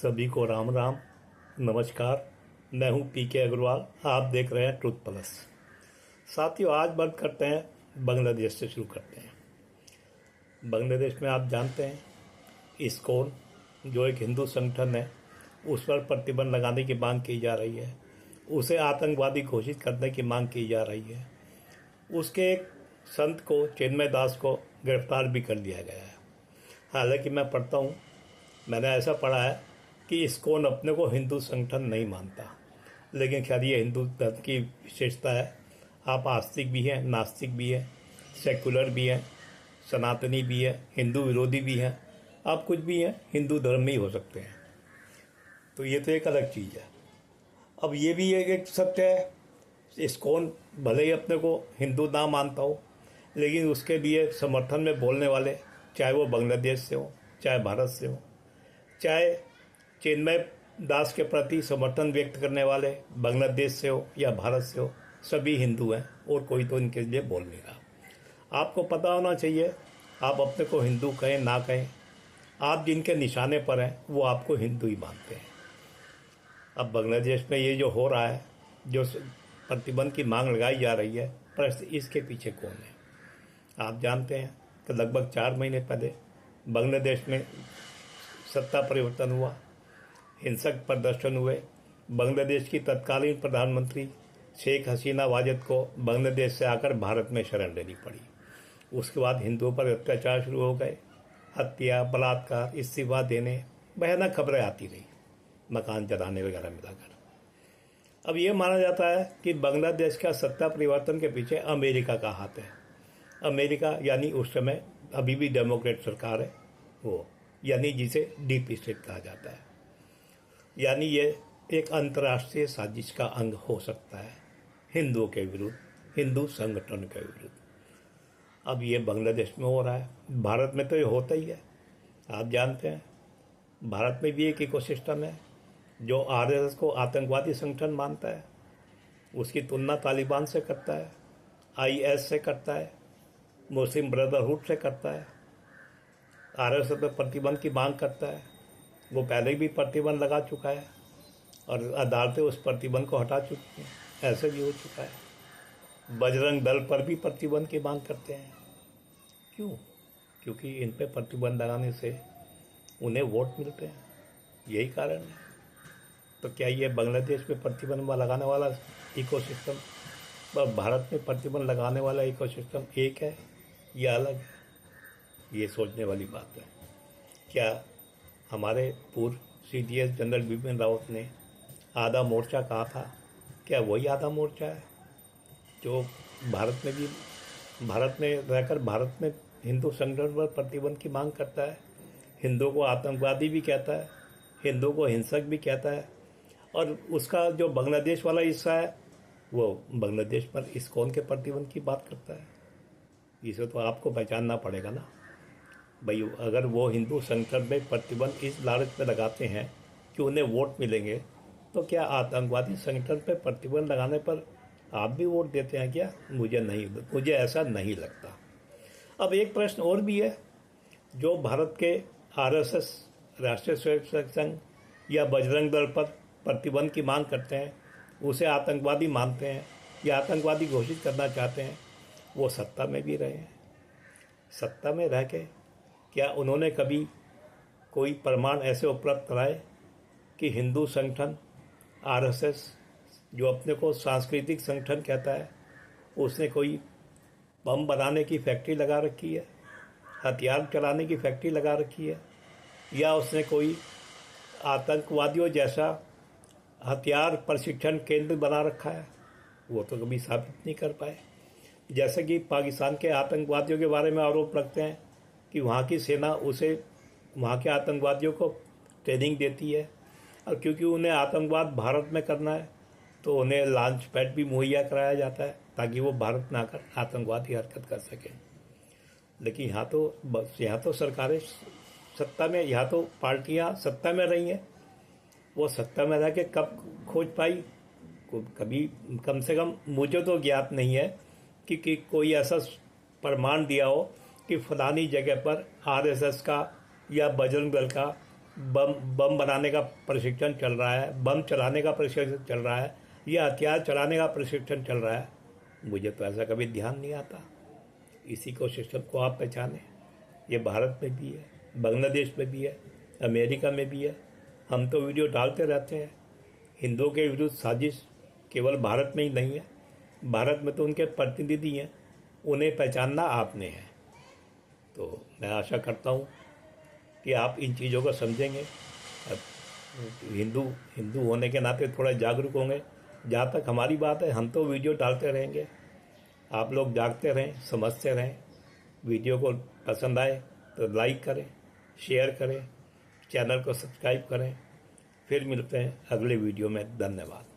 सभी को राम राम, नमस्कार। मैं हूं पीके अग्रवाल। आप देख रहे हैं ट्रुथ प्लस। साथियों, आज बात करते हैं बांग्लादेश से शुरू करते हैं। बांग्लादेश में आप जानते हैं इस्कॉन जो एक हिंदू संगठन है, उस पर प्रतिबंध लगाने की मांग की जा रही है। उसे आतंकवादी घोषित करने की मांग की जा रही है। उसके एक संत को, चिन्मय दास को गिरफ्तार भी कर लिया गया है। हालांकि मैं पढ़ता हूँ, मैंने ऐसा पढ़ा है कि इस्कॉन अपने को हिंदू संगठन नहीं मानता, लेकिन खैर ये हिंदू धर्म की विशेषता है। आप आस्तिक भी हैं, नास्तिक भी हैं, सेकुलर भी हैं, सनातनी भी हैं, हिंदू विरोधी भी हैं, आप कुछ भी हैं, हिंदू धर्म में ही हो सकते हैं। तो ये तो एक अलग चीज़ है। अब ये भी एक सत्य है, इस्कॉन भले ही अपने को हिंदू ना मानता हो, लेकिन उसके लिए समर्थन में बोलने वाले, चाहे वो बांग्लादेश से हो, चाहे भारत से हो, चाहे चिन्मय दास के प्रति समर्थन व्यक्त करने वाले बांग्लादेश से हो या भारत से हो, सभी हिंदू हैं और कोई तो इनके लिए बोल नहीं रहा। आपको पता होना चाहिए, आप अपने को हिंदू कहें ना कहें, आप जिनके निशाने पर हैं वो आपको हिंदू ही मानते हैं। अब बांग्लादेश में ये जो हो रहा है, जो प्रतिबंध की मांग लगाई जा रही है, प्रश्न इसके पीछे कौन है? आप जानते हैं कि लगभग 4 महीने पहले बांग्लादेश में सत्ता परिवर्तन हुआ, हिंसक प्रदर्शन हुए। बांग्लादेश की तत्कालीन प्रधानमंत्री शेख हसीना वाजिद को बांग्लादेश से आकर भारत में शरण लेनी पड़ी। उसके बाद हिंदुओं पर अत्याचार शुरू हो गए, हत्या, बलात्कार, इस्तीफा देने, भयानक खबरें आती रही, मकान जलाने वगैरह मिलाकर। अब ये माना जाता है कि बांग्लादेश का सत्ता परिवर्तन के पीछे अमेरिका का हाथ है। अमेरिका यानी उस समय अभी भी डेमोक्रेट सरकार है वो, यानी जिसे डीप स्टेट कहा जाता है। यानी ये एक अंतर्राष्ट्रीय साजिश का अंग हो सकता है हिंदुओं के विरुद्ध, हिंदू संगठन के विरुद्ध। अब ये बांग्लादेश में हो रहा है, भारत में तो ये होता ही है। आप जानते हैं भारत में भी एक इकोसिस्टम है जो आरएसएस को आतंकवादी संगठन मानता है। उसकी तुलना तालिबान से करता है, आईएस से करता है, मुस्लिम ब्रदरहुड से करता है। आरएसएस पर प्रतिबंध की मांग करता है। वो पहले भी प्रतिबंध लगा चुका है और अदालतें उस प्रतिबंध को हटा चुकी हैं। ऐसे भी हो चुका है। बजरंग दल पर भी प्रतिबंध की मांग करते हैं। क्यों? क्योंकि इन पे प्रतिबंध लगाने से उन्हें वोट मिलते हैं, यही कारण है। तो क्या ये बांग्लादेश में प्रतिबंध लगाने वाला इकोसिस्टम व भारत में प्रतिबंध लगाने वाला इकोसिस्टम एक है या अलग है? ये सोचने वाली बात है। क्या हमारे पूर्व सीडीएस जनरल बिपिन रावत ने आधा मोर्चा कहा था, क्या वही आधा मोर्चा है जो भारत में रहकर भारत में हिंदू संगठन पर प्रतिबंध की मांग करता है, हिंदुओं को आतंकवादी भी कहता है, हिंदुओं को हिंसक भी कहता है, और उसका जो बांग्लादेश वाला हिस्सा है वो बांग्लादेश पर इस्कॉन के प्रतिबंध की बात करता है? इसे तो आपको पहचानना पड़ेगा ना भाई। अगर वो हिंदू संगठन में प्रतिबंध इस लालच में लगाते हैं कि उन्हें वोट मिलेंगे, तो क्या आतंकवादी संगठन पर प्रतिबंध लगाने पर आप भी वोट देते हैं क्या? मुझे ऐसा नहीं लगता। अब एक प्रश्न और भी है, जो भारत के आरएसएस, राष्ट्रीय स्वयंसेवक संघ या बजरंग दल पर प्रतिबंध की मांग करते हैं, उसे आतंकवादी मानते हैं या आतंकवादी घोषित करना चाहते हैं, वो सत्ता में भी रहे हैं। सत्ता में रह के क्या उन्होंने कभी कोई प्रमाण ऐसे उपलब्ध कराए कि हिंदू संगठन आरएसएस, जो अपने को सांस्कृतिक संगठन कहता है, उसने कोई बम बनाने की फैक्ट्री लगा रखी है, हथियार चलाने की फैक्ट्री लगा रखी है, या उसने कोई आतंकवादियों जैसा हथियार प्रशिक्षण केंद्र बना रखा है? वो तो कभी साबित नहीं कर पाए। जैसे कि पाकिस्तान के आतंकवादियों के बारे में आरोप रखते हैं कि वहाँ की सेना उसे, वहाँ के आतंकवादियों को ट्रेनिंग देती है, और क्योंकि उन्हें आतंकवाद भारत में करना है तो उन्हें लॉन्च पैड भी मुहैया कराया जाता है ताकि वो भारत में आकर आतंकवादी हरकत कर सकें। लेकिन यहाँ तो सरकारें सत्ता में, यहाँ तो पार्टियाँ सत्ता में रही हैं। वो सत्ता में रह के कब खोज पाई? कभी, कम से कम मुझे तो ज्ञात नहीं है कि कोई ऐसा प्रमाण दिया हो कि फलानी जगह पर आरएसएस का या बजरंग दल का बम बम बनाने का प्रशिक्षण चल रहा है, बम चलाने का प्रशिक्षण चल रहा है, या हथियार चलाने का प्रशिक्षण चल रहा है, मुझे तो ऐसा कभी ध्यान नहीं आता। इसी को सिस्टम को आप पहचाने। ये भारत में भी है, बांग्लादेश में भी है, अमेरिका में भी है। हम तो वीडियो डालते रहते हैं। हिंदुओं के विरुद्ध साजिश केवल भारत में ही नहीं है, भारत में तो उनके प्रतिनिधि हैं, उन्हें पहचानना आपने है। तो मैं आशा करता हूँ कि आप इन चीज़ों को समझेंगे। अब हिंदू हिंदू होने के नाते थोड़ा जागरूक होंगे। जहाँ तक हमारी बात है, हम तो वीडियो डालते रहेंगे। आप लोग जागते रहें, समझते रहें। वीडियो को पसंद आए तो लाइक करें, शेयर करें, चैनल को सब्सक्राइब करें। फिर मिलते हैं अगले वीडियो में। धन्यवाद।